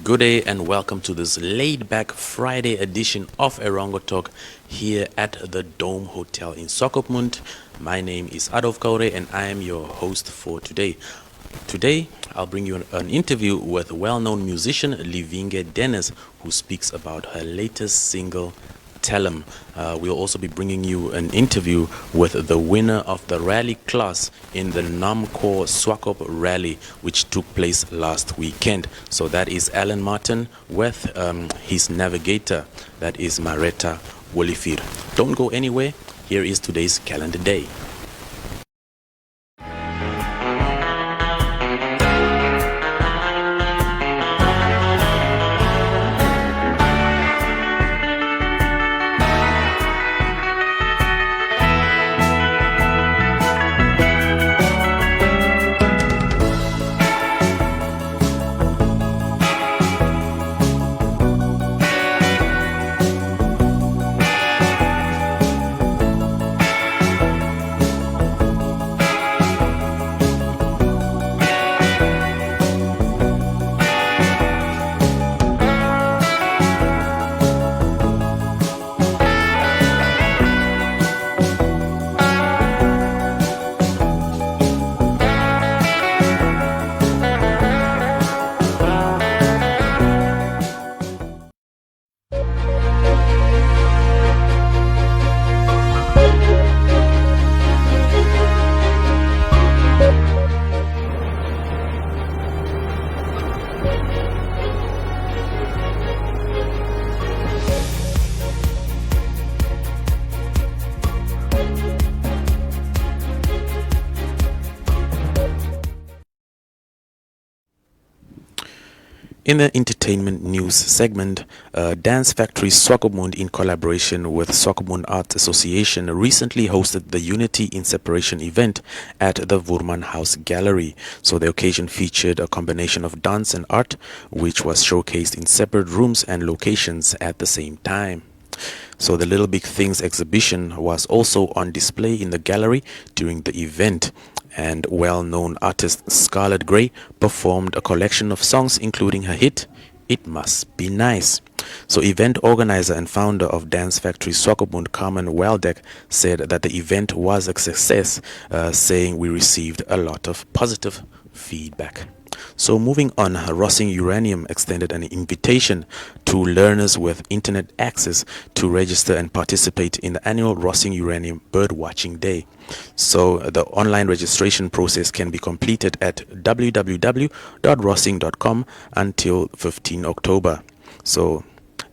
Good day and welcome to this laid-back Friday edition of Erongo Talk here at the Dome Hotel in Swakopmund. My name is Adolf Kaure and I am your host for today. Today, I'll bring you an interview with well-known musician Livinge Dennis, who speaks about her latest single, Tell 'em. We'll also be bringing you an interview with the winner of the rally class in the NAMCOR Swakop Rally, which took place last weekend. So that is Allan Martin with his navigator, that is Maretha Olivier. Don't go anywhere. Here is today's calendar day. In the entertainment news segment, Dance Factory Swakopmund, in collaboration with Swakopmund Arts Association, recently hosted the Unity in Separation event at the Woermann House Gallery. So the occasion featured a combination of dance and art, which was showcased in separate rooms and locations at the same time. So the Little Big Things exhibition was also on display in the gallery during the event, and well-known artist Scarlett Gray performed a collection of songs including her hit, It Must Be Nice. So event organizer and founder of Dance Factory Swakopmund, Carmen Weldeck, said that the event was a success, saying we received a lot of positive feedback. So moving on, Rossing Uranium extended an invitation to learners with internet access to register and participate in the annual Rossing Uranium Birdwatching Day. So the online registration process can be completed at www.rossing.com until 15 October. So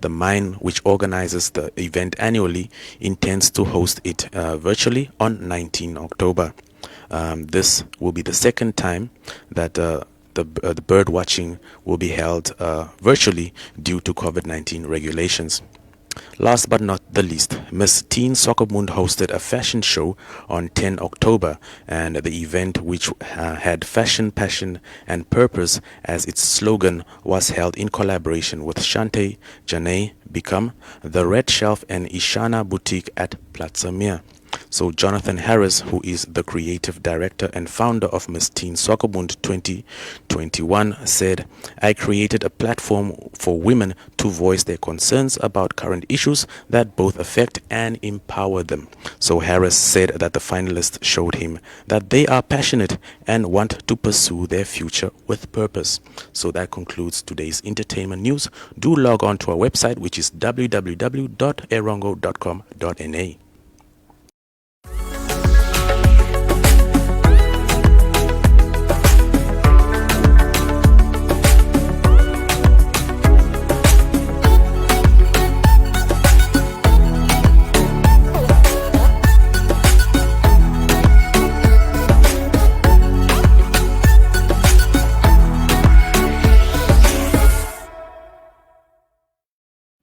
the mine, which organizes the event annually, intends to host it virtually on 19 October. This will be the second time that the bird watching will be held virtually due to COVID-19 regulations. Last but not the least, Miss Teen Swakopmund hosted a fashion show on 10 October, and the event, which had fashion, passion and purpose as its slogan, was held in collaboration with Shante, Janae, Become, The Red Shelf and Ishana Boutique at Plaza Meer. So Jonathan Harris, who is the creative director and founder of Miss Teen Swakopmund 2021, said, I created a platform for women to voice their concerns about current issues that both affect and empower them. So Harris said that the finalists showed him that they are passionate and want to pursue their future with purpose. So that concludes today's entertainment news. Do log on to our website, which is www.erongo.com.na.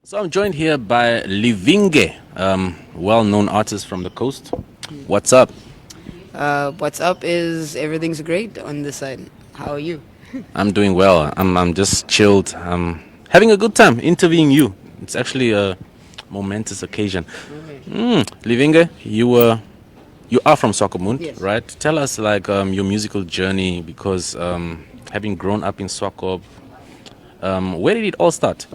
So I'm joined here by Livinge, well-known artist from the coast. What's up? What's up is everything's great on this side. How are you? I'm doing well. I'm just chilled. I'm having a good time interviewing you. It's actually a momentous occasion. Livinge, you are from Swakopmund, Yes. right? Tell us your musical journey, because having grown up in Swakop, Where did it all start?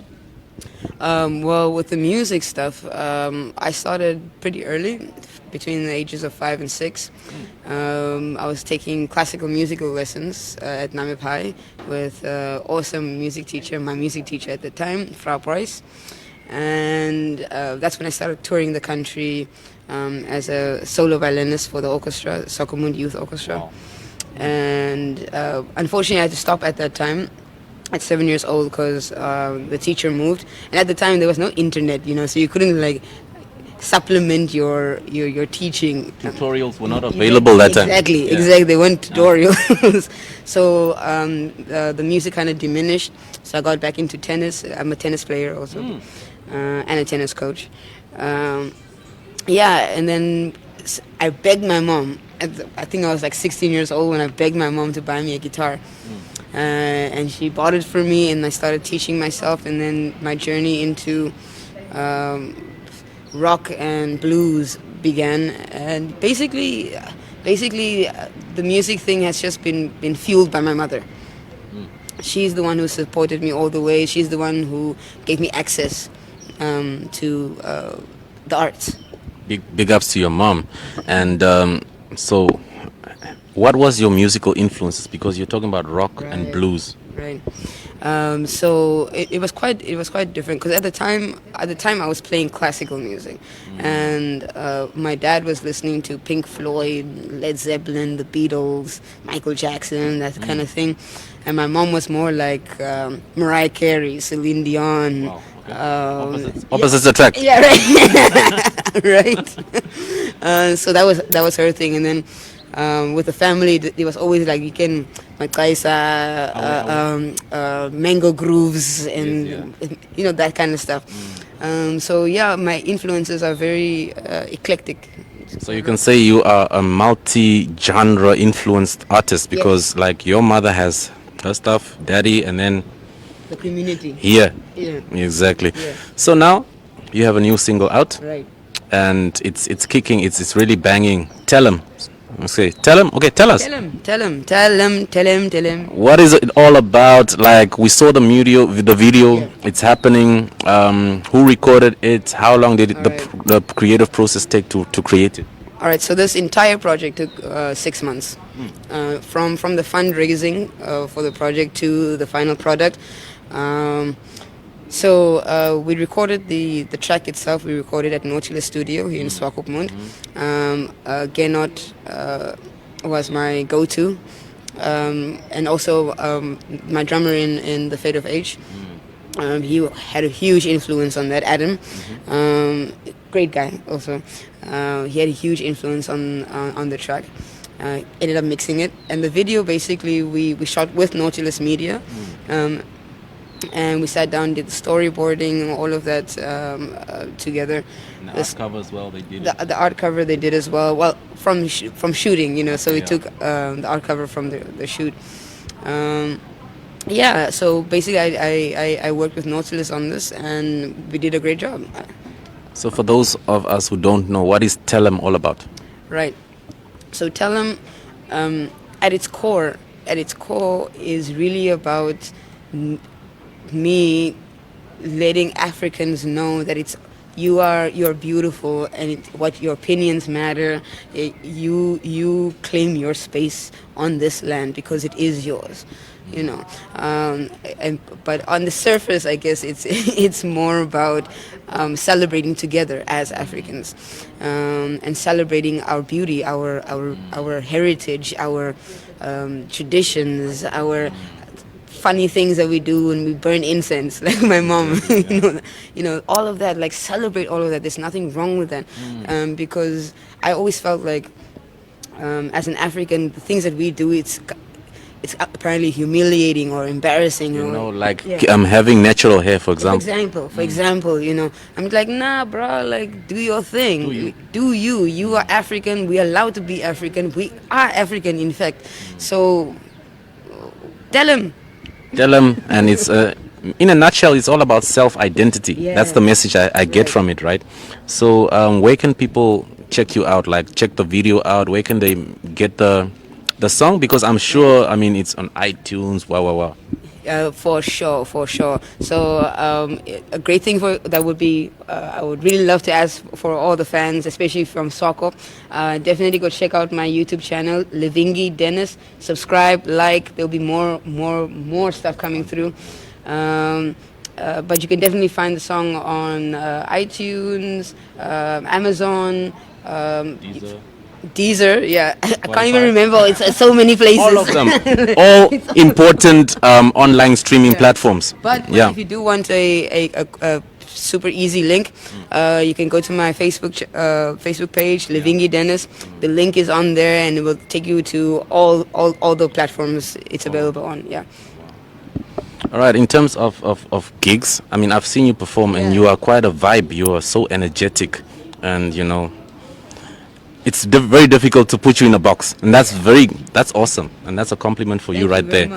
Well, with the music stuff, I started pretty early, between the ages of 5 and 6. I was taking classical musical lessons at NAMCOR High with awesome music teacher, my music teacher at the time, Frau Price. And that's when I started touring the country as a solo violinist for the orchestra, Swakopmund Youth Orchestra. Wow. And unfortunately, I had to stop at that time at 7 years old because the teacher moved, and at the time there was no internet, so you couldn't like supplement your teaching. Tutorials were not available that time. Exactly. They weren't tutorials. So the music kind of diminished. So I got back into tennis. I'm a tennis player also, and a tennis coach. And then I begged my mom. I think I was like 16 years old when I begged my mom to buy me a guitar. And she bought it for me, and I started teaching myself, and then my journey into rock and blues began. And basically the music thing has just been fueled by my mother. She's the one who supported me all the way. She's the one who gave me access to the arts. Big ups to your mom. And so what was your musical influences? Because you're talking about rock and blues. Right. So it was quite different because at the time I was playing classical music, and my dad was listening to Pink Floyd, Led Zeppelin, the Beatles, Michael Jackson, that kind of thing, and my mom was more like Mariah Carey, Celine Dion. Wow. Okay. Opposites attract. Yeah, right. Right. So that was her thing, and then. With the family, it was always like you can mango grooves and that kind of stuff. So my influences are very eclectic. So you can say you are a multi-genre influenced artist because like your mother has her stuff, daddy, and then the community. Yeah. Yeah. Exactly. So now you have a new single out. Right. And it's kicking. It's really banging. Tell him. Okay, tell him. Okay, tell us. Tell him. What is it all about? Like we saw the video. Yeah. It's happening. Who recorded it? How long did the creative process take to create it? All right. So this entire project took 6 months. From the fundraising for the project to the final product. So we recorded the track itself. We recorded at Nautilus Studio here in Swakopmund. Genot was my go-to, and also my drummer in The Fate of Age. He had a huge influence on that. Adam, great guy also. He had a huge influence on the track. Ended up mixing it, and the video basically we shot with Nautilus Media. And we sat down, did the storyboarding, all of that together. And the art cover as well, they did. The art cover they did as well. Well, from shooting, So we took the art cover from the shoot. So basically, I worked with Nautilus on this, and we did a great job. So for those of us who don't know, what is Tell 'em all about? Right. So Tell 'em, at its core, is really about me letting Africans know that you're beautiful, and what your opinions matter. You claim your space on this land because it is yours, but on the surface, I guess it's more about celebrating together as Africans, and celebrating our beauty, our heritage, our traditions, our funny things that we do when we burn incense, like my mom. All of that. Like celebrate all of that. There's nothing wrong with that, because I always felt like, as an African, the things that we do, it's apparently humiliating or embarrassing. I'm having natural hair, for example. For example, I'm like, nah, bro, like do your thing. Do you? You are African. We are allowed to be African. We are African, in fact. So tell him. And it's in a nutshell, it's all about self-identity. Yeah. That's the message I get from it, right? So where can people check you out? Like check the video out. Where can they get the song? Because I'm sure, it's on iTunes. Wow. For sure, for sure. So a great thing that would be, I would really love to ask for all the fans, especially from Swakop, definitely go check out my YouTube channel, Livinge Dennis. Subscribe, like. There'll be more stuff coming through. But you can definitely find the song on iTunes, Amazon, Deezer, yeah. I can't even remember. It's so many places. All of them. All important online streaming platforms. But if you do want a super easy link, you can go to my Facebook page, Livinge Dennis. The link is on there, and it will take you to all the platforms it's available on. Yeah. All right. In terms of gigs, I mean, I've seen you perform, and you are quite a vibe. You are so energetic, and you know, it's very difficult to put you in a box, and that's awesome, and that's a compliment for you right there.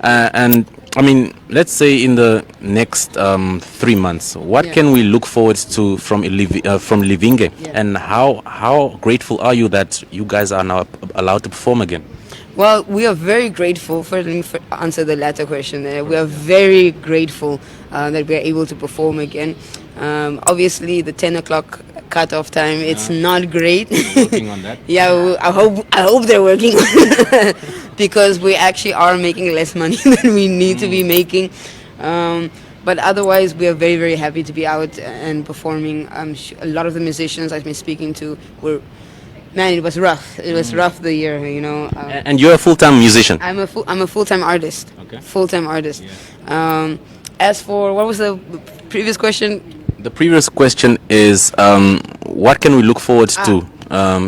And I mean, let's say in the next 3 months, what can we look forward to from Livinge, and how grateful are you that you guys are now allowed to perform again? Well, we are very grateful. For answer the latter question, we are very grateful that we are able to perform again. Obviously, the 10 o'clock cut-off time, it's not great. Working on that. Yeah, I hope they're working on it because we actually are making less money than we need to be making. But otherwise, we are very, very happy to be out and performing. A lot of the musicians I've been speaking to were... Man, it was rough. It was rough the year, you know. And you're a full-time musician. I'm a full-time artist. Okay. Full-time artist. Yeah. As for what was the previous question? The previous question is, what can we look forward to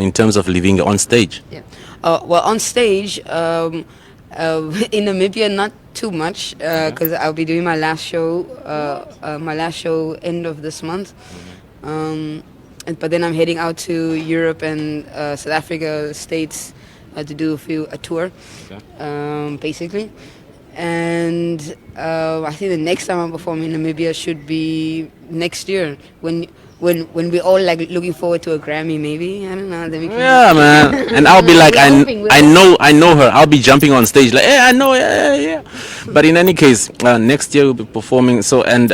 in terms of Livinge on stage? Yeah. Well, on stage, in Namibia, not too much, because I'll be doing my last show end of this month. But then I'm heading out to Europe and South Africa, States, to do a tour, basically. And I think the next time I'm performing in Namibia should be next year, when we all like looking forward to a Grammy, maybe. I don't know. Then we can man. And I'll be like, I know her. I'll be jumping on stage like, I know, yeah. But in any case, next year we'll be performing. So and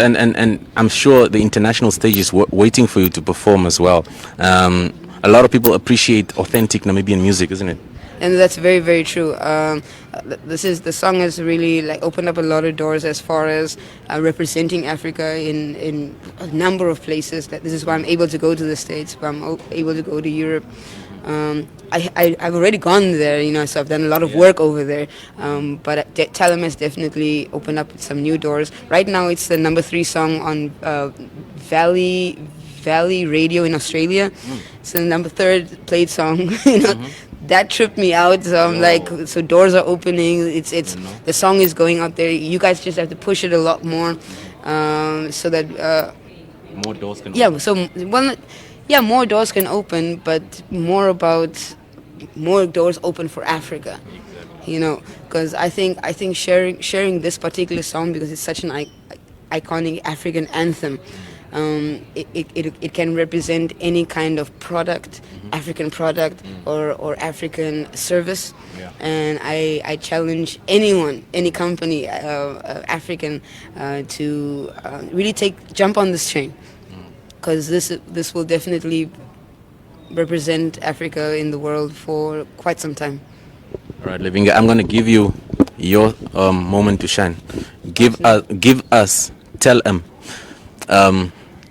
I'm sure the international stage is waiting for you to perform as well. A lot of people appreciate authentic Namibian music, isn't it? And that's very, very true. The song has really like opened up a lot of doors as far as representing Africa in a number of places. This is why I'm able to go to the States, why I'm able to go to Europe. I've already gone there, you know, so I've done a lot of work over there. But Talem has definitely opened up some new doors. Right now, it's the number 3 song on Valley Radio in Australia. It's the number 3rd played song. You know. That tripped me out. So I'm like, so doors are opening. It's the song is going out there. You guys just have to push it a lot more, so that more doors can open. More doors can open, but more doors open for Africa. Exactly. You know, because I think sharing this particular song, because it's such an iconic African anthem. It can represent any kind of product, African product or African service, and I challenge anyone, any company, African, to really jump on this train, because this will definitely represent Africa in the world for quite some time. All right, Livinge, I'm going to give you your moment to shine. Give us, tell them.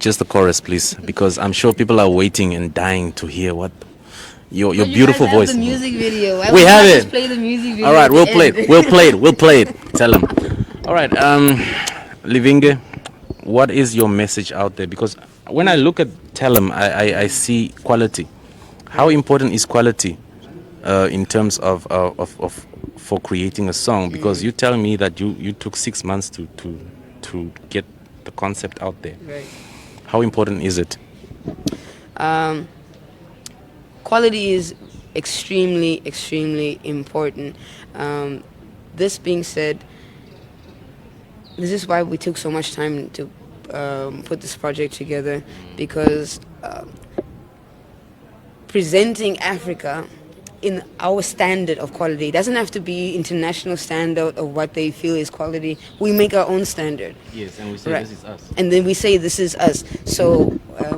Just the chorus, please, because I'm sure people are waiting and dying to hear what your beautiful voice. The music video. We have it. Just play the music video. All right, we'll play it. We'll play it. Tell them. All right, Livinge, what is your message out there? Because when I look at Tell 'em, I see quality. How important is quality in terms of for creating a song? Because you tell me that you took 6 months to get the concept out there. Right. How important is it? Quality is extremely, extremely important. This being said, this is why we took so much time to put this project together, because presenting Africa in our standard of quality. It doesn't have to be international standard of what they feel is quality. We make our own standard. Yes, and we say this is us. And then we say this is us. So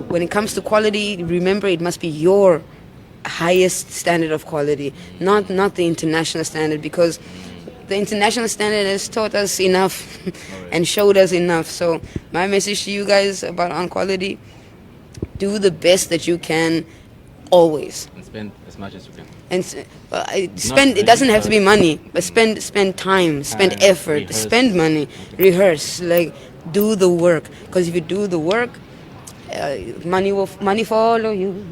when it comes to quality, remember it must be your highest standard of quality, not the international standard, because the international standard has taught us enough and showed us enough. So my message to you guys about on quality: do the best that you can, always. And spend as much as you can. And spend. It doesn't have to be money, but spend time, spend effort, rehearse. spend money, rehearse. Like, do the work. Because if you do the work, money follow you.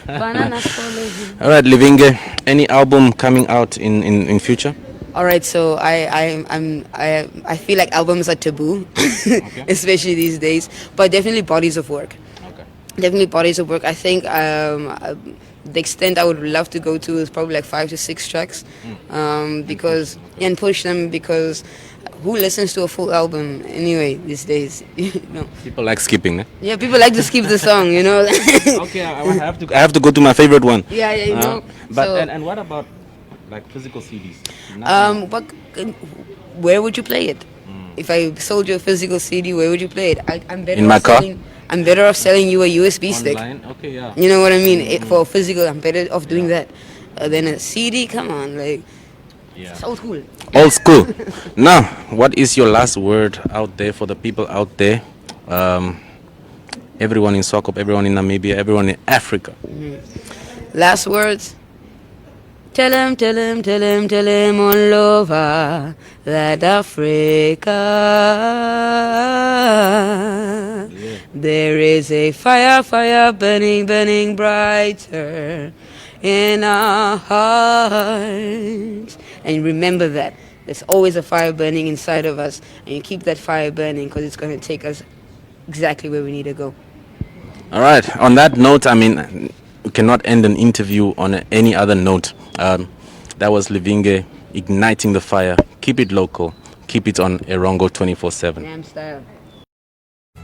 Bananas follow you. All right, Livinge, any album coming out in future? All right, so I feel like albums are taboo, especially these days. But definitely bodies of work. Okay. Definitely bodies of work. I think the extent I would love to go to is probably like 5 to 6 tracks, because and push them, because who listens to a full album anyway these days? People like skipping, eh? Yeah, people like to skip the song, Okay, I have to go to my favorite one. Yeah, But so, and what about like physical CDs? but where would you play it? If I sold you a physical CD, where would you play it? I'm better In my car? I'm better off selling you a USB stick. Online? Okay, yeah. You know what I mean? For physical, I'm better off doing that than a CD. Come on, like, it's old school. Old school. Now, what is your last word out there for the people out there? Everyone in Swakop, everyone in Namibia, everyone in Africa. Last words. Tell him all over that Africa, there is a fire burning brighter in our hearts. And remember that there's always a fire burning inside of us, and you keep that fire burning, because it's going to take us exactly where we need to go. All right. On that note, I mean, we cannot end an interview on any other note. That was Livinge igniting the fire. Keep it local. Keep it on Erongo 24/7. Damn style.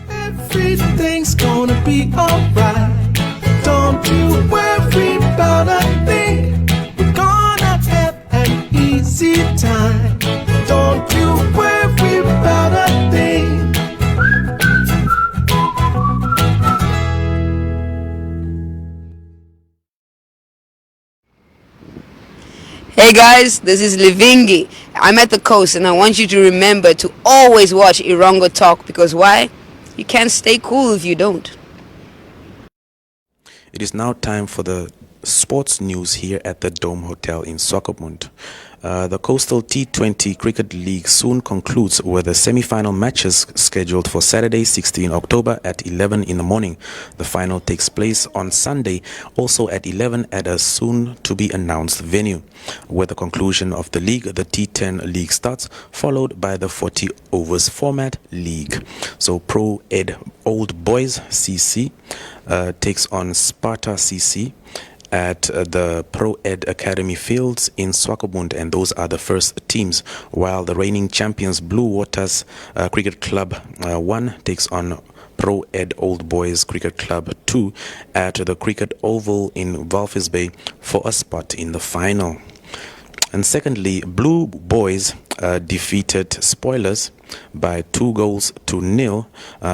Everything's gonna be alright. Don't you worry about a thing. We're gonna have an easy time. Don't you worry about a thing. Hey guys, this is Livinge. I'm at the coast, and I want you to remember to always watch Erongo Talk, because why? You can't stay cool if you don't. It is now time for the sports news here at the Dome Hotel in Swakopmund. The Coastal T20 Cricket League soon concludes with the semi-final matches scheduled for Saturday, 16 October at 11 in the morning. The final takes place on Sunday, also at 11 at a soon-to-be-announced venue. With the conclusion of the league, the T10 league starts, followed by the 40 overs format league. So Pro Ed Old Boys CC takes on Sparta CC at the Pro Ed Academy fields in Swakopmund, and those are the first teams, while the reigning champions Blue Waters Cricket Club 1 takes on Pro Ed Old Boys Cricket Club 2 at the Cricket Oval in Walvis Bay for a spot in the final. And secondly, Blue Boys defeated Spoilers by 2-0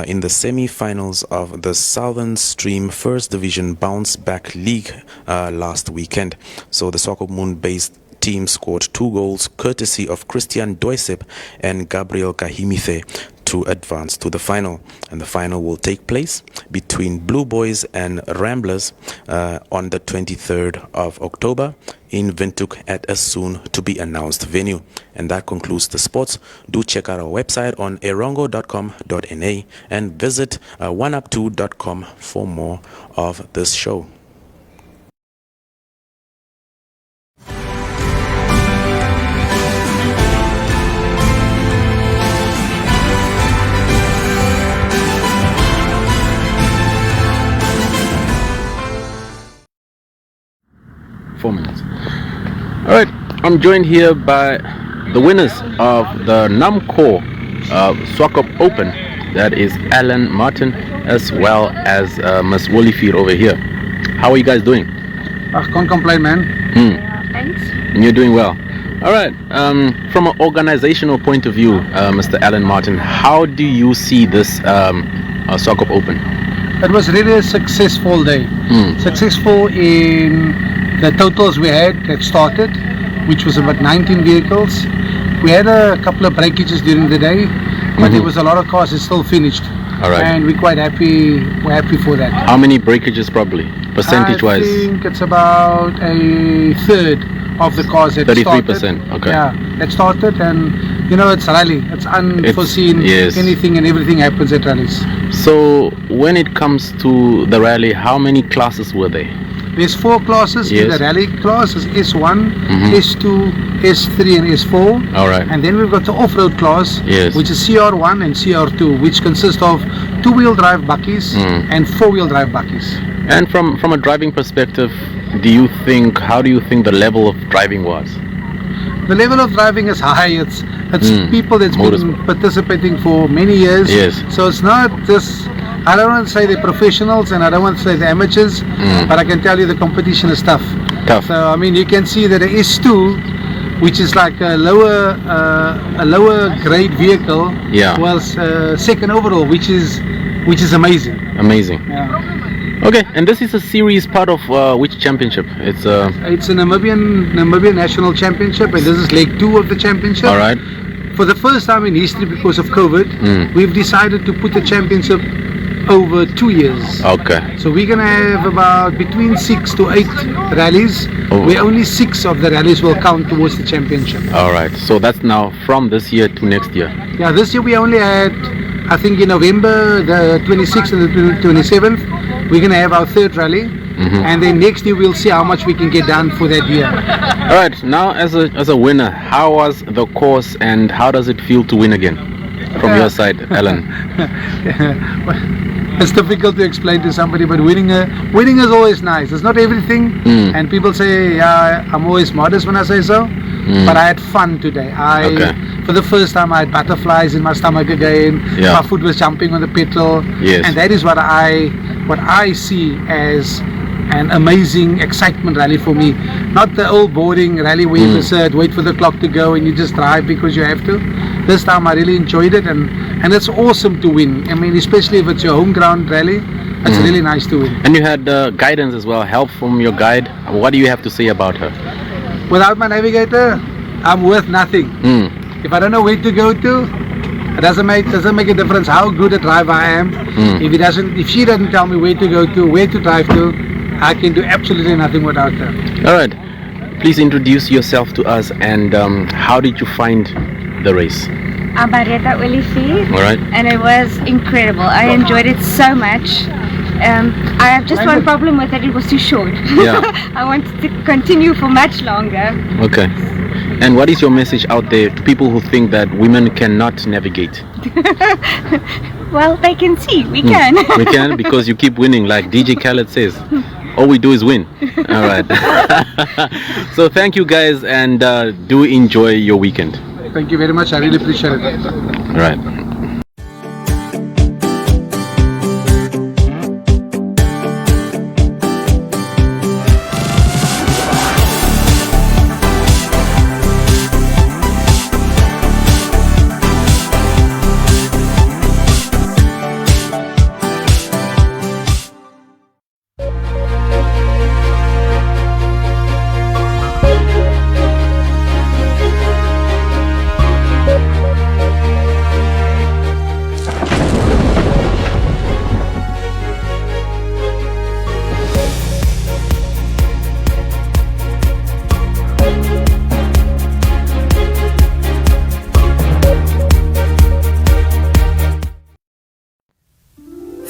in the semi-finals of the Southern Stream First Division Bounce Back League last weekend. So the Swakopmund-based team scored 2 goals courtesy of Christian Doisep and Gabriel Kahimithe to advance to the final. And the final will take place between Blue Boys and Ramblers on the 23rd of October in Windhoek at a soon-to-be-announced venue. And that concludes the sports. Do check out our website on erongo.com.na and visit oneup2.com for more of this show. All right, I'm joined here by the winners of the NAMCOR Swakop Open. That is Allan Martin as well as Miss Olivier over here. How are you guys doing? I can't complain, man. Thanks. And you're doing well. All right. From an organizational point of view, Mr. Allan Martin, how do you see this Swakop Open? It was really a successful day. Successful in the totals we had that started, which was about 19 vehicles. We had a couple of breakages during the day, but there was a lot of cars that still finished. All right. And we're quite happy. We're happy for that. How many breakages probably, percentage-wise? I think it's about a third of the cars that 33%. started. Okay. Yeah, that started, and you know, it's rally. It's unforeseen. Yes. Anything and everything happens at rallies. So when it comes to the rally, how many classes were there? There's 4 classes in the rally class. It's S1, S2, S3 and S4. All right. And then we've got the off-road class, which is CR1 and CR2, which consist of 2-wheel drive buckies and 4-wheel drive buckies. And from a driving perspective, how do you think the level of driving was? The level of driving is high. It's people that's been participating for many years. Yes. So it's not just, I don't want to say they're professionals and I don't want to say they're amateurs, but I can tell you the competition is tough. So I mean, you can see that the S2, which is like a lower grade vehicle, was second overall, which is amazing. Amazing. Yeah. Okay, and this is a series part of which championship? It's a Namibian National Championship, and this is leg 2 of the championship. All right. For the first time in history, because of COVID, we've decided to put the championship over 2 years. Okay. So we're gonna have about between 6 to 8 rallies. Where only 6 of the rallies will count towards the championship. All right. So that's now from this year to next year. Yeah, this year we only had, I think in November the 26th and the 27th, we're going to have our 3rd rally, and then next year we'll see how much we can get done for that year. All right, now as a winner, how was the course and how does it feel to win again from your side, Allan? It's difficult to explain to somebody, but winning is always nice. It's not everything, and people say, yeah, I'm always modest when I say so, but I had fun today. For the first time I had butterflies in my stomach again. My foot was jumping on the petrol, and that is what I see as an amazing excitement rally for me. Not the old boring rally where you just wait for the clock to go and you just drive because you have to. This time I really enjoyed it, and it's awesome to win. I mean, especially if it's your home ground rally, it's really nice to win. And you had guidance as well, help from your guide. What do you have to say about her? Without my navigator, I'm worth nothing. If I don't know where to go to, it doesn't make a difference how good a driver I am. If she doesn't tell me where to go to, where to drive to, I can do absolutely nothing without her. All right, please introduce yourself to us, and how did you find the race? I'm Maretha Olivier. All right. And it was incredible. I enjoyed it so much. I have just one problem with it. It was too short. Yeah. I wanted to continue for much longer. Okay. And what is your message out there to people who think that women cannot navigate? Well, they can see. We can. We can, because you keep winning, like DJ Khaled says. All we do is win. All right. So thank you guys, and do enjoy your weekend. Thank you very much. I really appreciate it. All right.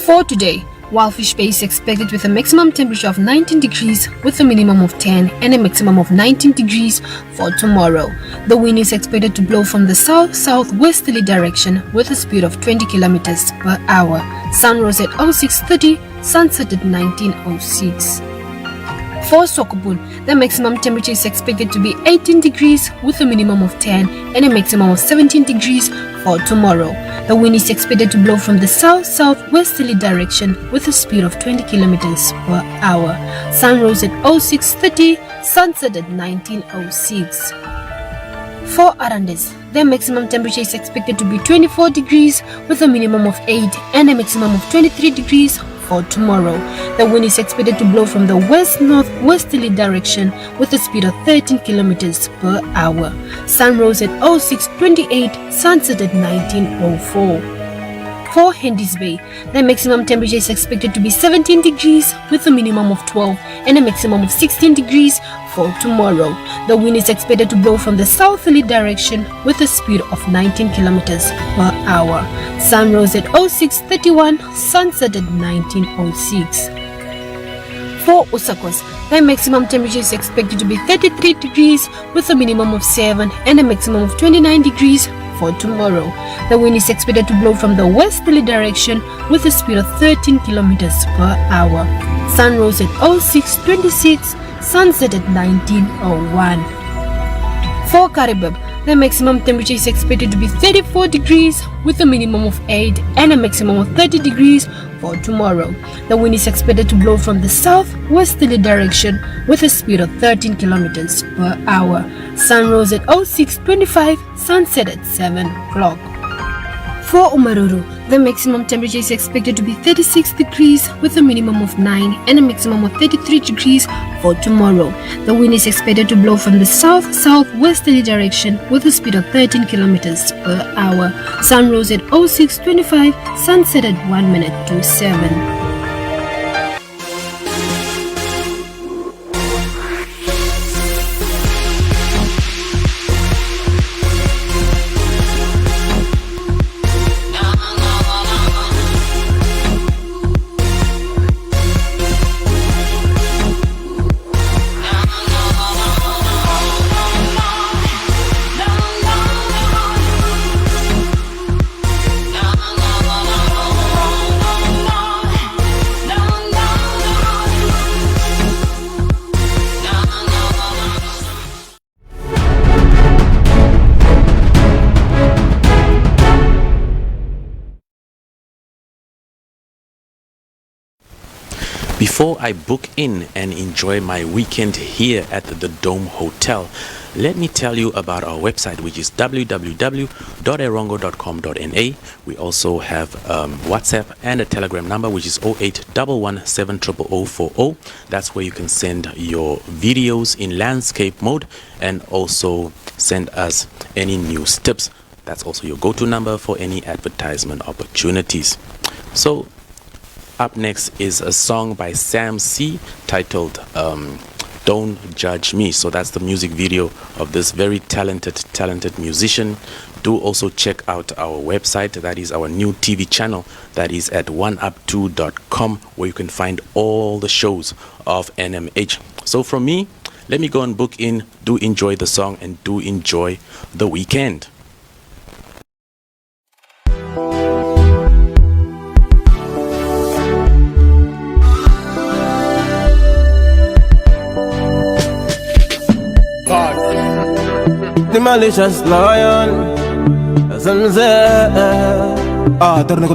For today, Wildfish Bay is expected with a maximum temperature of 19 degrees with a minimum of 10 and a maximum of 19 degrees for tomorrow. The wind is expected to blow from the south-southwesterly direction with a speed of 20 kilometers per hour. Sun rose at 06:30, sunset at 19:06. For Swakopmund, the maximum temperature is expected to be 18 degrees with a minimum of 10 and a maximum of 17 degrees for tomorrow. The wind is expected to blow from the south-southwesterly direction with a speed of 20 kilometers per hour. Sun rose at 06:30, sunset at 19:06. For Arandis, their maximum temperature is expected to be 24 degrees with a minimum of 8 and a maximum of 23 degrees for tomorrow. The wind is expected to blow from the west-northwesterly direction with a speed of 13 kilometers per hour. Sun rose at 06:28, sunset at 19:04. For Hendy's Bay, the maximum temperature is expected to be 17 degrees with a minimum of 12 and a maximum of 16 degrees for tomorrow. The wind is expected to blow from the southerly direction with a speed of 19 kilometers per hour. Sun rose at 06:31, sunset at 19:06. For Usakos, the maximum temperature is expected to be 33 degrees with a minimum of 7 and a maximum of 29 degrees for tomorrow. The wind is expected to blow from the westerly direction with a speed of 13 kilometers per hour. Sun rose at 06:26, sunset at 19:01. For Karibib, the maximum temperature is expected to be 34 degrees with a minimum of 8 and a maximum of 30 degrees for tomorrow. The wind is expected to blow from the southwesterly direction with a speed of 13 kilometers per hour. Sun rose at 06:25, sunset at 7 o'clock. For Umaruru, the maximum temperature is expected to be 36 degrees with a minimum of 9 and a maximum of 33 degrees for tomorrow. The wind is expected to blow from the south-southwesterly direction with a speed of 13 kilometers per hour. Sun rose at 06:25, sunset at 1 minute to 7. Before I book in and enjoy my weekend here at the Dome Hotel, let me tell you about our website, which is www.erongo.com.na. We also have WhatsApp and a Telegram number, which is 0811-700-0040. That's where you can send your videos in landscape mode and also send us any news tips. That's also your go-to number for any advertisement opportunities. So up next is a song by Sam C titled Don't Judge Me. So that's the music video of this very talented musician. Do also check out our website. That is our new TV channel. That is at oneup2.com, where you can find all the shows of NMH. So from me, let me go and book in. Do enjoy the song and do enjoy the weekend. The malicious lion, turn to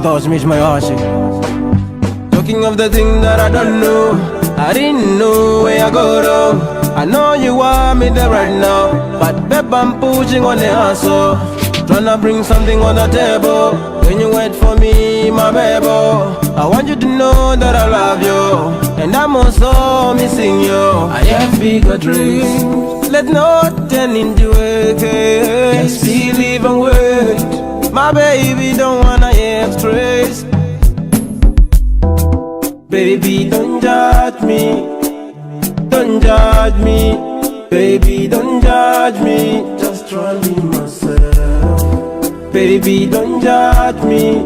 touch me, my ashi. Talking of the thing that I don't know, I didn't know where I go to. I know you want me there right now, but babe, I'm pushing on the hustle, trying to bring something on the table. When you wait for me, my baby, I want you to know that I love you, and I'm also missing you. I have bigger dreams, let nothing into it. Just believe and wait. My baby don't wanna hear stress. Baby, don't judge me. Don't judge me. Baby, don't judge me. Just try to be myself. Baby, don't judge me.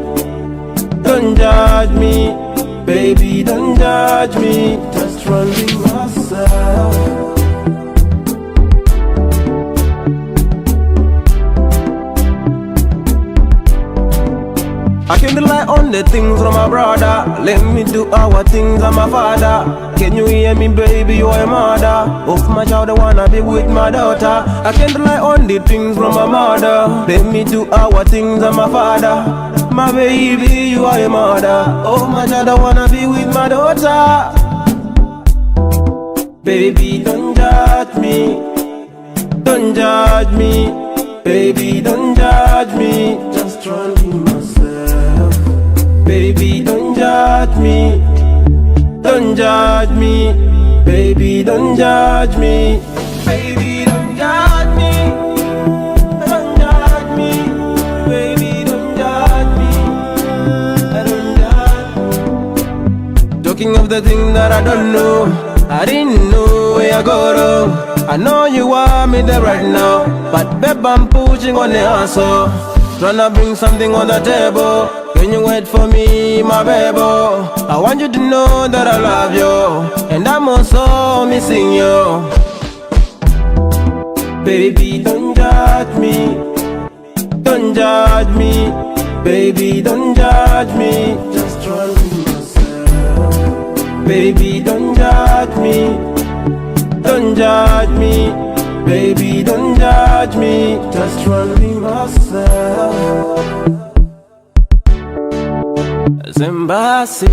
Don't judge me. Baby, don't judge me. Just try to be myself. I can rely on the things from my brother. Let me do our things, I'm a father. Can you hear me, baby? You're a mother. Of my child, I wanna be with my daughter. I can rely on the things from my mother. Let me do our things, I'm a father. My baby, you are a mother. Oh my child, I wanna be with my daughter. Baby, don't judge me. Don't judge me. Baby, don't judge me. Just try to be myself. Baby, don't judge me. Don't judge me. Baby, don't judge me. Baby, don't judge me. Don't judge me. Baby, don't judge me. I don't judge. Talking of the thing that I don't know, I didn't know where I go wrong. I know you want me there right now, but babe, I'm pushing on the answer. Tryna bring something on the table. Can you wait for me, my baby? I want you to know that I love you, and I'm also missing you. Baby, don't judge me. Don't judge me. Baby, don't judge me. Just try to be myself. Baby, don't judge me. Don't judge me. Baby, don't judge me. Just try to be myself. Zimbabwe,